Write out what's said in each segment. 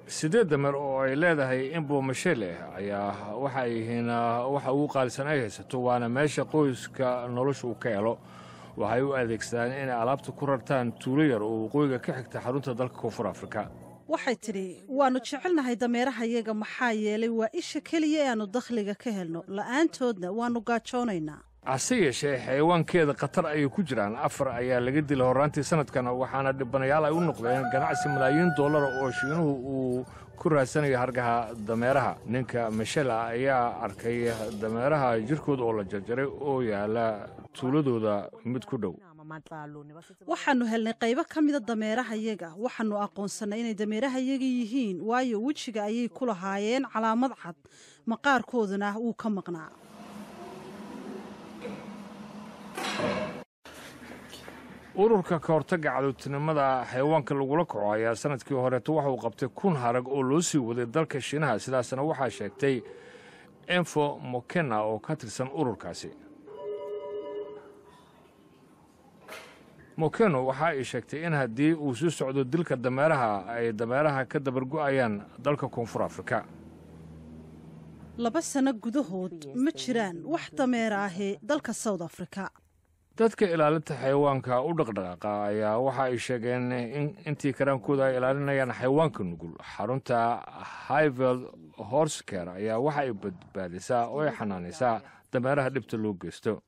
sideed dameer oo ay leedahay Embo Michele ayaa waxa ay yihiin waxa uu qaalisanay haysato waana meesha qoyska noloshu ka helo waxay u adeegsadaan in alaabta ku rartaan tuulo yar oo qoyga ka xigta xarunta dalka Koonfur Afrika. waxay tiri waanu jecelnahay dameeraha iyaga maxaa yeelay waa isha kaliya aanu dakhliga ka helno la'aantoodna waanu gaajoonaynaa. Asiyashe xayawaankeeda qatar ay ku jiraan afar ayaa laga dilay horaantii sanadkan waxaana dhibanayaal ay u noqdeen ganacsi malaayiin dollar oo shiinuhu uu ku raadsanayo hargaha dameeraha. Ninka Michelle ayaa arkay dameeraha jirkooda oo la jarjaray oo yaala tuuladooda mid ku dhow. waxaanu helnay qaybo ka mid dameeraha iyaga waxaanu aqoonsanay inay dameeraha iyaga yihiin waayo wajiga ayay ku lahaayeen calaamad cad maqaarkooduna uu ka maqnaa. ururka ka hortagga cadowtinimada xayawaanka lagula kaco ayaa sanadkii hore waxa uu qabtay 1,000 harag oo loo sii waday dalka Shiinaha sidaasna waxaa sheegtay Enfo Mokena oo ka tirsan ururkaasi. Mokeno waxa ay sheegtay in haddii uu soo socdo dilka dameeraha ay dameeraha ka dabargo'ayaan dalka Koonfur Afrika. 2 sano gudahood ma jiraan wax dameer ah dalka South Africa. dadka ilaalinta xayawaanka u dhaqdhaqaaqa ayaa waxa ay sheegeen in intii karaankooda ay ilaalinayaan xayawaanka nugul. Xarunta Highveld Horse Care ayaa waxa ay badbaadisaa oo ay xanaanaysaa dameeraha dhibta loo geysto.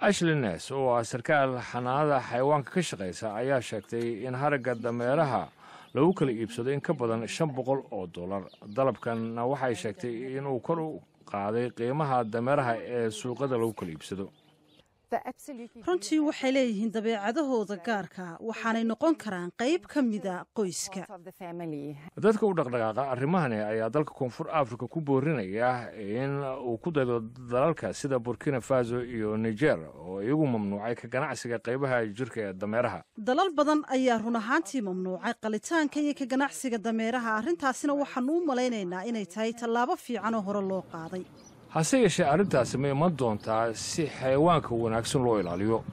Ashley Ness oo sarkaal xanaanada xayawaanka ka shaqeysa ayaa sheegtay in haragga dameeraha lagu kala iibsado in ka badan $500. dalabkan waxa ay sheegtay in uu kor u qaaday qiimaha dameeraha ee suuqada lagu kala iibsado. runtii waxay leeyihiin dabeecadahooda gaarka waxaanay noqon karaan qayb ka mida qoyska. dadka u dhaqdhaqaaqa arrimahani ayaa dalka Koonfur Afrika ku boorinaya in uu ku daydo dalalka sida Burkina Faso iyo Niger oo iyagu mamnuucay ka ganacsiga qaybaha jirka ee dameeraha. dalal badan ayaa run ahaantii mamnuucay qalitaanka iyo ka ganacsiga dameeraha arrintaasina waxaanu u malaynaynaa inay tahay tallaabo fiican oo hore loo qaaday. hase yeeshee arrintaasi ma iman doontaa si xayawaanka wanaagsan loo ilaaliyo.